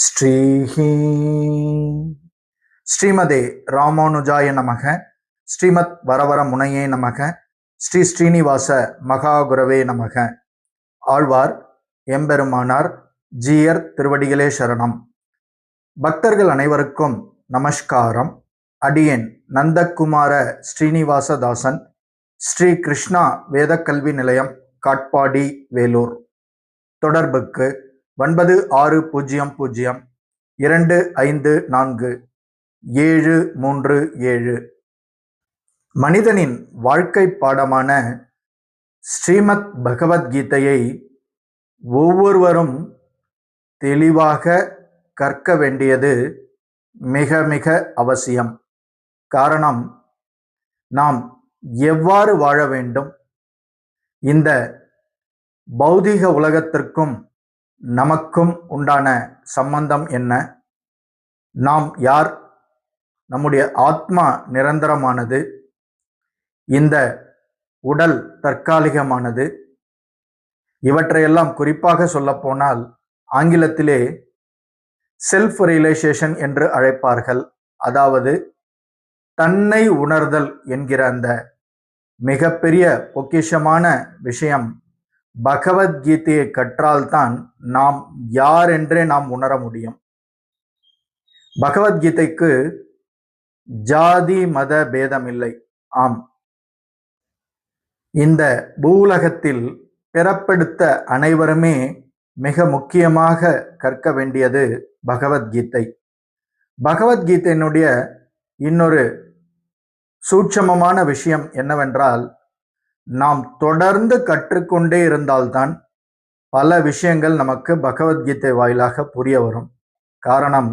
ஸ்ரீஹி ஸ்ரீமதே ராமானுஜாய நமக. ஸ்ரீமத் வரவர முனையே நமக. ஸ்ரீ ஸ்ரீனிவாச மகாகுரவே நமக. ஆழ்வார் எம்பெருமானார் ஜீயர் திருவடிகளே சரணம். பக்தர்கள் அனைவருக்கும் நமஸ்காரம். அடியேன் நந்தகுமார ஸ்ரீனிவாசதாசன், ஸ்ரீ கிருஷ்ணா வேத கல்வி நிலையம், காட்பாடி, வேலூர். தொடர்புக்கு 9620254737. மனிதனின் வாழ்க்கை பாடமான ஸ்ரீமத் பகவத்கீதையை ஒவ்வொருவரும் தெளிவாக கற்க வேண்டியது மிக மிக அவசியம். காரணம், நாம் எவ்வாறு வாழ வேண்டும், இந்த பௌதிக உலகத்திற்கும் நமக்கும் உண்டான சம்பந்தம் என்ன, நாம் யார், நம்முடைய ஆத்மா நிரந்தரமானது, இந்த உடல் தற்காலிகமானது, இவற்றையெல்லாம் குறிப்பாக சொல்லப்போனால் ஆங்கிலத்திலே செல்ஃப் ரியலைசேஷன் என்று அழைப்பார்கள். அதாவது தன்னை உணர்தல் என்கிற அந்த மிகப்பெரிய பொக்கிஷமான விஷயம் பகவத்கீதையை கற்றால்தான் நாம் யார் என்றே நாம் உணர முடியும். பகவத்கீதைக்கு ஜாதி மத பேதமில்லை. ஆம், இந்த பூவுலகத்தில் பிறப்பெடுத்த அனைவருமே மிக முக்கியமாக கற்க வேண்டியது பகவத்கீதை. பகவத்கீதையினுடைய இன்னொரு சூட்சமமான விஷயம் என்னவென்றால், நாம் தொடர்ந்து கற்றுக்கொண்டே இருந்தால்தான் பல விஷயங்கள் நமக்கு பகவத்கீதை வாயிலாக புரிய வரும். காரணம்,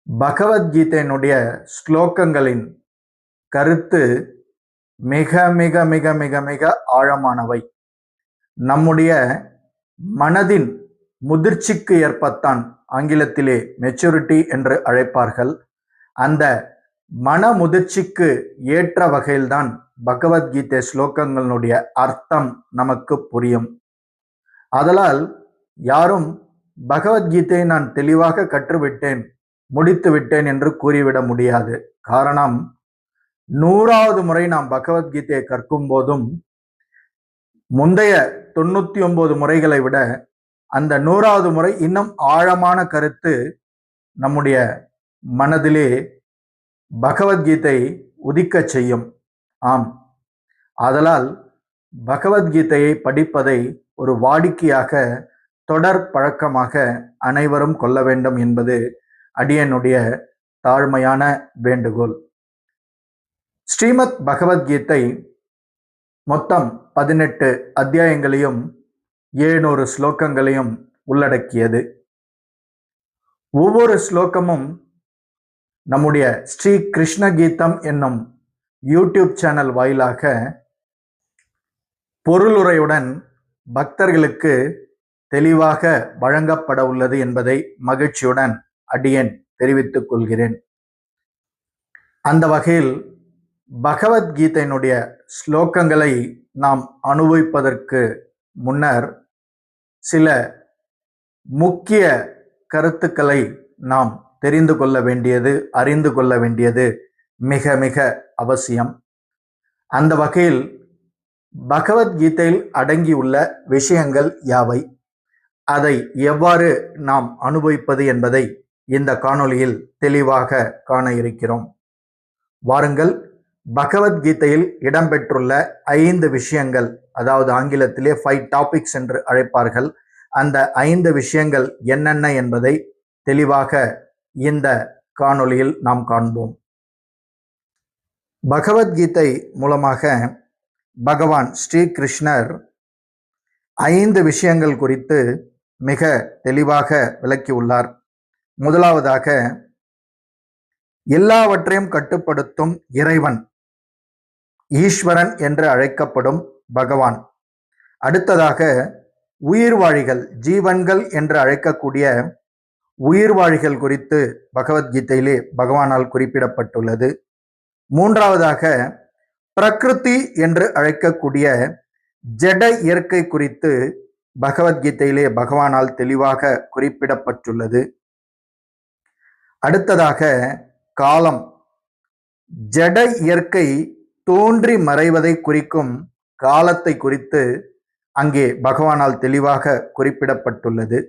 பகவத்கீதையினுடைய ஸ்லோகங்களின் கருத்து மிக மிக மிக மிக மிக ஆழமானவை. நம்முடைய மனதின் முதிர்ச்சிக்கு ஏற்பத்தான், ஆங்கிலத்திலே மெச்சூரிட்டி என்று அழைப்பார்கள், அந்த மன முதிர்ச்சிக்கு ஏற்ற வகையில்தான் பகவத்கீதை ஸ்லோகங்களுடைய அர்த்தம் நமக்கு புரியும். ஆதலால் யாரும் பகவத்கீதையை நான் தெளிவாக கற்றுவிட்டேன், முடித்து விட்டேன் என்று கூறிவிட முடியாது. காரணம், 100வது முறை நாம் பகவத்கீதையை கற்கும் போதும் முந்தைய 99 முறைகளை விட அந்த 100வது முறை இன்னும் ஆழமான கருத்து நம்முடைய மனதிலே பகவத்கீதை உதிக்க செய்யும். ஆம், ஆதலால் பகவத்கீதையை படிப்பதை ஒரு வாடிக்கையாக, தொடர் பழக்கமாக அனைவரும் கொள்ள வேண்டும் என்பது அடியனுடைய தாழ்மையான வேண்டுகோள். ஸ்ரீமத் பகவத்கீதை மொத்தம் 18 அத்தியாயங்களையும் 700 ஸ்லோகங்களையும் உள்ளடக்கியது. ஒவ்வொரு ஸ்லோகமும் நம்முடைய ஸ்ரீ கிருஷ்ண கீதம் என்னும் யூடியூப் சேனல் வாயிலாக பொருளுரையுடன் பக்தர்களுக்கு தெளிவாக வழங்கப்பட உள்ளது என்பதை மகிழ்ச்சியுடன் அடியேன் தெரிவித்துக் கொள்கிறேன். அந்த வகையில் பகவத்கீதையினுடைய ஸ்லோகங்களை நாம் அனுபவிப்பதற்கு முன்னர் சில முக்கிய கருத்துக்களை நாம் தெரிந்து கொள்ள வேண்டியது, அறிந்து கொள்ள வேண்டியது மிக மிக அவசியம். அந்த வகையில் பகவத்கீதையில் அடங்கியுள்ள விஷயங்கள் யாவை, அதை எவ்வாறு நாம் அனுபவிப்பது என்பதை இந்த காணொளியில் தெளிவாக காண இருக்கிறோம். வாருங்கள், பகவத்கீதையில் இடம்பெற்றுள்ள 5 விஷயங்கள், அதாவது ஆங்கிலத்திலே 5 டாபிக்ஸ் என்று அழைப்பார்கள், அந்த 5 விஷயங்கள் என்னென்ன என்பதை தெளிவாக இந்த காணொளியில் நாம் காண்போம். பகவத்கீதை மூலமாக பகவான் ஸ்ரீ கிருஷ்ணர் 5 விஷயங்கள் குறித்து மிக தெளிவாக விளக்கியுள்ளார். முதலாவதாக, எல்லாவற்றையும் கட்டுப்படுத்தும் இறைவன், ஈஸ்வரன் என்று அழைக்கப்படும் பகவான். அடுத்ததாக, உயிர்வாழிகள், ஜீவன்கள் என்று அழைக்கக்கூடிய உயிர்வாழிகள் குறித்து பகவத்கீதையிலே பகவானால் குறிப்பிடப்பட்டுள்ளது. மூன்றாவதாக, பிரகிருதி என்று அழைக்கக்கூடிய ஜட இயற்கை குறித்து பகவத்கீதையிலே பகவானால் தெளிவாக குறிப்பிடப்பட்டுள்ளது. அடுத்ததாக காலம், ஜட இயற்கை தோன்றி மறைவதை குறிக்கும் காலத்தை குறித்து அங்கே பகவானால் தெளிவாக குறிப்பிடப்பட்டுள்ளது.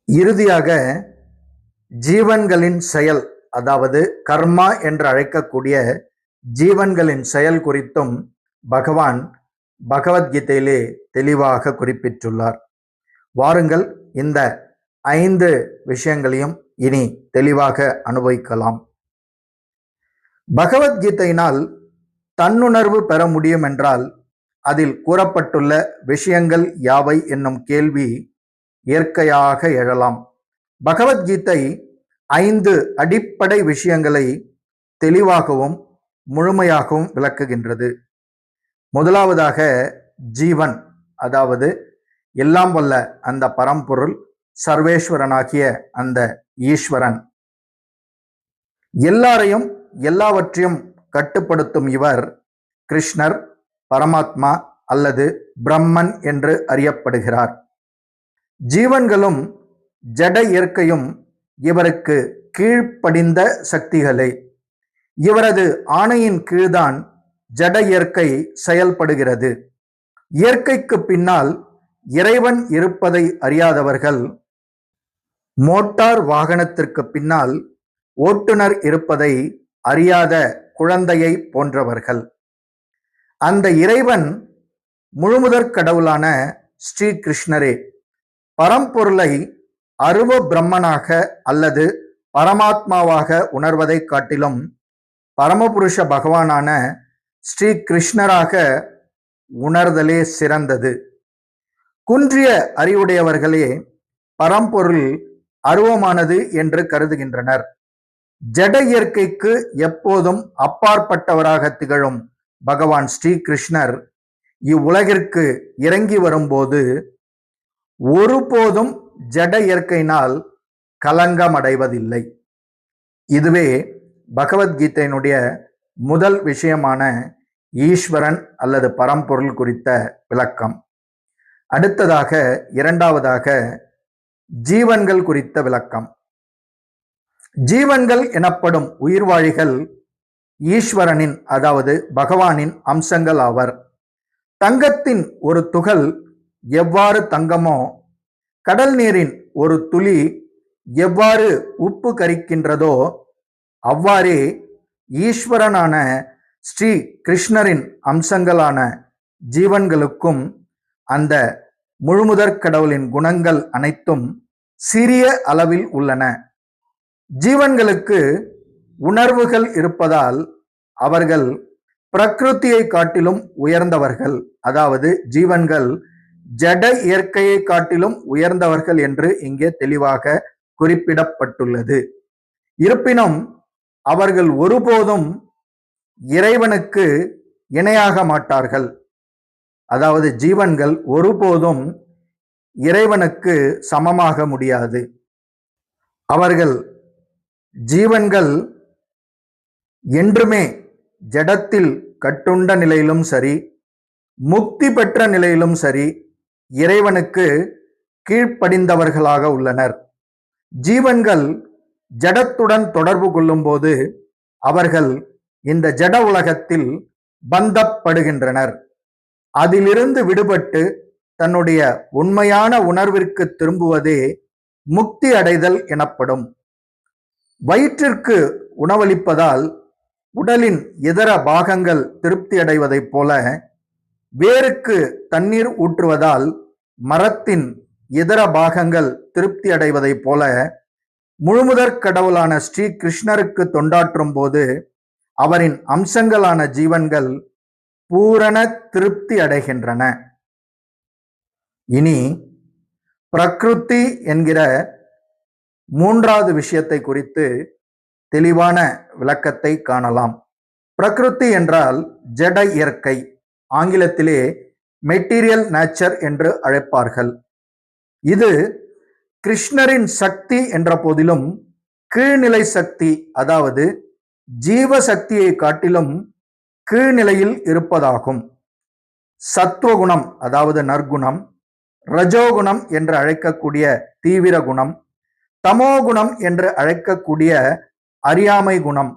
இறுதியாக ஜீவன்களின் செயல், அதாவது கர்மா என்று அழைக்கக்கூடிய ஜீவன்களின் செயல் குறித்தும் பகவான் பகவத்கீதையிலே தெளிவாக குறிப்பிட்டுள்ளார். வாருங்கள் இந்த 5 விஷயங்களையும் இனி தெளிவாக அனுபவிக்கலாம். பகவத்கீதையினால் தன்னுணர்வு பெற முடியும் என்றால் அதில் கூறப்பட்டுள்ள விஷயங்கள் யாவை என்னும் கேள்வி இயற்கையாக எழலாம். பகவத்கீதை 5 அடிப்படை விஷயங்களை தெளிவாகவும் முழுமையாகவும் விளக்குகின்றது. முதலாவதாக ஜீவன், அதாவது எல்லாம் வல்ல அந்த பரம்பொருள், சர்வேஸ்வரனாகிய அந்த ஈஸ்வரன். எல்லாரையும் எல்லாவற்றையும் கட்டுப்படுத்தும் இவர் கிருஷ்ணர், பரமாத்மா அல்லது பிரம்மன் என்று அறியப்படுகிறார். ஜீவன்களும் ஜட இயற்கையும் இவருக்கு கீழ்ப்படிந்த சக்திகளே. இவரது ஆணையின் கீழ்தான் ஜட இயற்கை செயல்படுகிறது. இயற்கைக்கு பின்னால் இறைவன் இருப்பதை அறியாதவர்கள், மோட்டார் வாகனத்திற்கு பின்னால் ஓட்டுநர் இருப்பதை அறியாத குழந்தையை போன்றவர்கள். அந்த இறைவன் முழுமுதற் கடவுளான ஸ்ரீ கிருஷ்ணரே. பரம்பொருளை அருவ பிரம்மனாக அல்லது பரமாத்மாவாக உணர்வதை காட்டிலும் பரமபுருஷ பகவானான ஸ்ரீ கிருஷ்ணராக உணர்தலே சிறந்தது. குன்றிய அறிவுடையவர்களே பரம்பொருள் அருவமானது என்று கருதுகின்றனர். ஜட இயற்கைக்கு எப்போதும் அப்பாற்பட்டவராக திகழும் பகவான் ஸ்ரீ கிருஷ்ணர் இவ்வுலகிற்கு இறங்கி வரும்போது ஒருபோதும் ஜட இயற்கையினால் கலங்கமடைவதில்லை. இதுவே பகவத்கீதையினுடைய முதல் விஷயமான ஈஸ்வரன் அல்லது பரம்பொருள் குறித்த விளக்கம். அடுத்ததாக இரண்டாவதாக ஜீவன்கள் குறித்த விளக்கம். ஜீவன்கள் எனப்படும் உயிர்வாழிகள் ஈஸ்வரனின், அதாவது பகவானின் அம்சங்கள் ஆவர். தங்கத்தின் ஒரு துகள் எவ்வாறு தங்கமோ, கடல் நீரின் ஒரு துளி எவ்வாறு உப்பு கரிக்கின்றதோ, அவ்வாறே ஈஸ்வரனான ஸ்ரீ கிருஷ்ணரின் அம்சங்களான ஜீவன்களுக்கும் அந்த முழுமுதற் கடவுளின் குணங்கள் அனைத்தும் சிறிய அளவில் உள்ளன. ஜீவன்களுக்கு உணர்வுகள் இருப்பதால் அவர்கள் பிரகிருதியை காட்டிலும் உயர்ந்தவர்கள், அதாவது ஜீவன்கள் ஜட இயற்கையை காட்டிலும் உயர்ந்தவர்கள் என்று இங்கே தெளிவாக குறிப்பிடப்பட்டுள்ளது. இருப்பினும் அவர்கள் ஒருபோதும் இறைவனுக்கு இணையாக மாட்டார்கள். அதாவது ஜீவன்கள் ஒருபோதும் இறைவனுக்கு சமமாக முடியாது. ஜீவன்கள் என்றுமே ஜடத்தில் கட்டுண்ட நிலையிலும் சரி, முக்தி பெற்ற நிலையிலும் சரி, இறைவனுக்கு கீழ்ப்படிந்தவர்களாக உள்ளனர். ஜீவன்கள் ஜடத்துடன் தொடர்பு கொள்ளும் போது அவர்கள் இந்த ஜட உலகத்தில் பந்தப்படுகின்றனர். அதிலிருந்து விடுபட்டு தன்னுடைய உண்மையான உணர்விற்கு திரும்புவதே முக்தி அடைதல் எனப்படும். வயிற்றிற்கு உணவளிப்பதால் உடலின் இதர பாகங்கள் திருப்தி அடைவதைப் போல, வேருக்கு தண்ணீர் ஊற்றுவதால் மரத்தின் இதர பாகங்கள் திருப்தி அடைவதைப் போல, முழுமுதற் கடவுளான ஸ்ரீ கிருஷ்ணருக்கு தொண்டாற்றும் போது அவரின் அம்சங்களான ஜீவன்கள் பூரண திருப்தி அடைகின்றன. இனி பிரகிருதி என்கிற மூன்றாவது விஷயத்தை குறித்து தெளிவான விளக்கத்தை காணலாம். பிரகிருதி என்றால் ஜட இயற்கை, ஆங்கிலத்திலே மெட்டீரியல் நேச்சர் என்று அழைப்பார்கள். இது கிருஷ்ணரின் சக்தி என்ற போதிலும் கீழ்நிலை சக்தி, அதாவது ஜீவ சக்தியை காட்டிலும் கீழ்நிலையில் இருப்பதாகும். சத்துவகுணம், அதாவது நற்குணம், ரஜோகுணம் என்று அழைக்கக்கூடிய தீவிர குணம், தமோகுணம் என்று அழைக்கக்கூடிய அறியாமை குணம்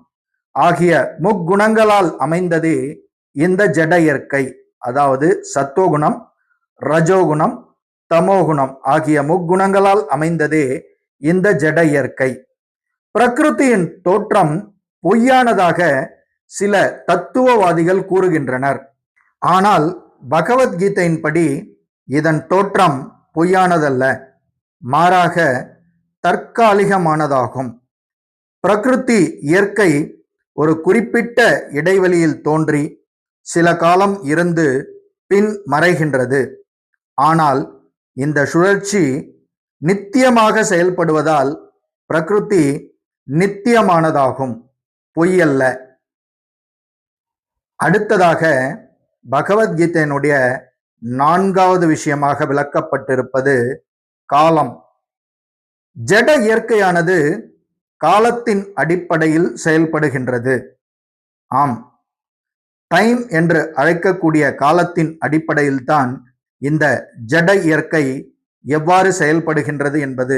ஆகிய முக்குணங்களால் அமைந்ததே இந்த ஜட இயற்கை. அதாவது சத்துவகுணம், ரஜோகுணம், தமோகுணம் ஆகிய முக்குணங்களால் அமைந்ததே இந்த ஜட இயற்கை. பிரகிருதியின் தோற்றம் பொய்யானதாக சில தத்துவவாதிகள் கூறுகின்றனர். ஆனால் பகவத்கீதையின்படி இதன் தோற்றம் பொய்யானதல்ல, மாறாக தற்காலிகமானதாகும். பிரகிருதி இயற்கை ஒரு குறிப்பிட்ட இடைவெளியில் தோன்றி சில காலம் இருந்து பின் மறைகின்றது. ஆனால் இந்த சுழற்சி நித்தியமாக செயல்படுவதால் பிரகிருதி நித்தியமானதாகும், பொய்யல்ல. அடுத்ததாக பகவத்கீதையினுடைய 4வது விஷயமாக விளக்கப்பட்டிருப்பது காலம். ஜட இயற்கையானது காலத்தின் அடிப்படையில் செயல்படுகின்றது. ஆம், டைம் என்று அழைக்கக்கூடிய காலத்தின் அடிப்படையில் தான் இந்த ஜட இயற்கை எவ்வாறு செயல்படுகின்றது என்பது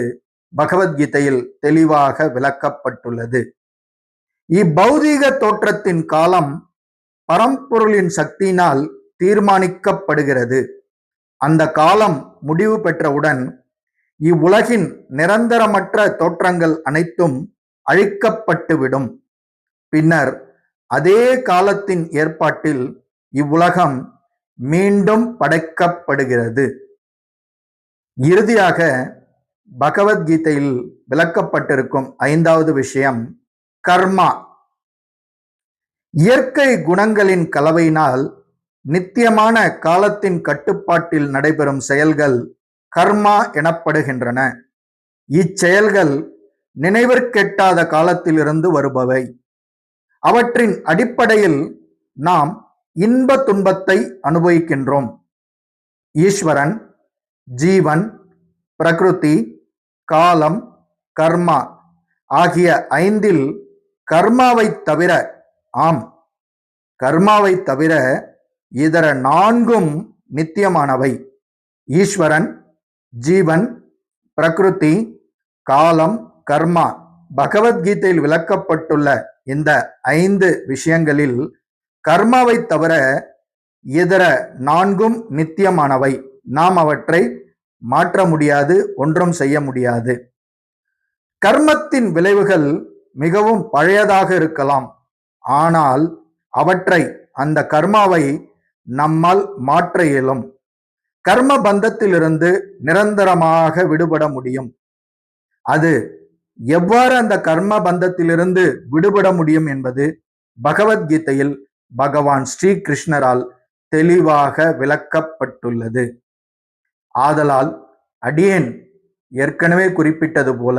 பகவத்கீதையில் தெளிவாக விளக்கப்பட்டுள்ளது. இப்பௌதீக தோற்றத்தின் காலம் பரம்பொருளின் சக்தியினால் தீர்மானிக்கப்படுகிறது. அந்த காலம் முடிவு பெற்றவுடன் இவ்வுலகின் நிரந்தரமற்ற தோற்றங்கள் அனைத்தும் அழிக்கப்பட்டுவிடும். பின்னர் அதே காலத்தின் ஏற்பாட்டில் இவ்வுலகம் மீண்டும் படைக்கப்படுகிறது. இறுதியாக பகவத்கீதையில் விளக்கப்பட்டிருக்கும் 5வது விஷயம் கர்மா. இயற்கை குணங்களின் கலவையினால் நித்தியமான காலத்தின் கட்டுப்பாட்டில் நடைபெறும் செயல்கள் கர்மா எனப்படுகின்றன. இச்செயல்கள் நினைவிற்கெட்டாத காலத்திலிருந்து வருபவை. அவற்றின் அடிப்படையில் நாம் இன்ப துன்பத்தை அனுபவிக்கின்றோம். ஈஸ்வரன், ஜீவன், பிரகிருதி, காலம், கர்மா ஆகிய 5ல் கர்மாவை தவிர, ஆம், கர்மாவை தவிர இதர 4ம் நித்தியமானவை. ஈஸ்வரன், ஜீவன், பிரகிருதி, காலம், கர்மா பகவத்கீதையில் விளக்கப்பட்டுள்ள இந்த 5 விஷயங்களில் கர்மாவை தவிர இதர 4ம் நித்தியமானவை. நாம் அவற்றை மாற்ற முடியாது, ஒன்றும் செய்ய முடியாது. கர்மத்தின் விளைவுகள் மிகவும் பழையதாக இருக்கலாம், ஆனால் அவற்றை, அந்த கர்மாவை நம்மால் மாற்ற இயலும். கர்ம பந்தத்திலிருந்து நிரந்தரமாக விடுபட முடியும். அது எவ்வாறு அந்த கர்ம பந்தத்திலிருந்து விடுபட முடியும் என்பது பகவத்கீதையில் பகவான் ஸ்ரீ கிருஷ்ணரால் தெளிவாக விளக்கப்பட்டுள்ளது. ஆதலால் அடியேன் ஏற்கனவே குறிப்பிட்டது போல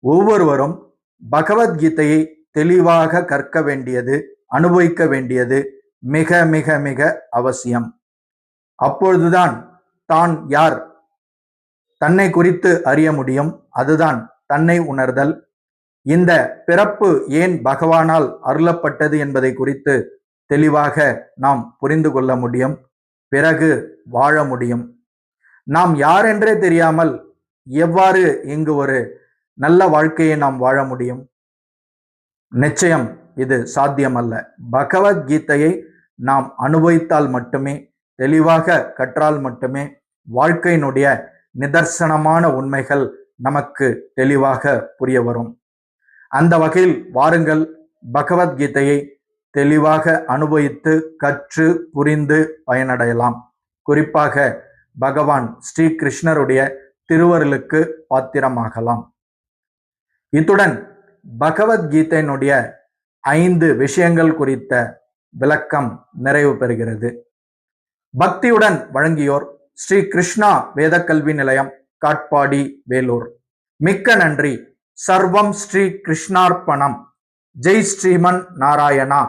ஒவ்வொருவரும் பகவத்கீதையை தெளிவாக கற்க வேண்டியது, அனுபவிக்க வேண்டியது மிக மிக மிக அவசியம். அப்பொழுதுதான் தான் யார், தன்னை குறித்து அறிய முடியும். அதுதான் தன்னை உணர்தல். இந்த பிறப்பு ஏன் பகவானால் அருளப்பட்டது என்பதை குறித்து தெளிவாக நாம் புரிந்து கொள்ள முடியும். பிறகு வாழ முடியும். நாம் யார் என்றே தெரியாமல் எவ்வாறு இங்கு ஒரு நல்ல வாழ்க்கையை நாம் வாழ முடியும்? நிச்சயம் இது சாத்தியமல்ல. பகவத்கீதையை நாம் அனுபவித்தால் மட்டுமே, தெளிவாக கற்றால் மட்டுமே வாழ்க்கையினுடைய நிதர்சனமான உண்மைகள் நமக்கு தெளிவாக புரிய வரும். அந்த வகையில் வாருங்கள், பகவத்கீதையை தெளிவாக அனுபவித்து கற்று புரிந்து பயனடையலாம். குறிப்பாக பகவான் ஸ்ரீ கிருஷ்ணருடைய திருவருளுக்கு பாத்திரமாகலாம். இத்துடன் பகவத்கீதையினுடைய 5 விஷயங்கள் குறித்த விளக்கம் நிறைவு பெறுகிறது. பக்தியுடன் வழங்கியோர் ஸ்ரீ கிருஷ்ணா வேத கல்வி நிலையம், காட்பாடி, வேலூர். மிக்க நன்றி. சர்வம் ஸ்ரீ கிருஷ்ணார்ப்பணம். ஜெய் ஸ்ரீமன் நாராயணா.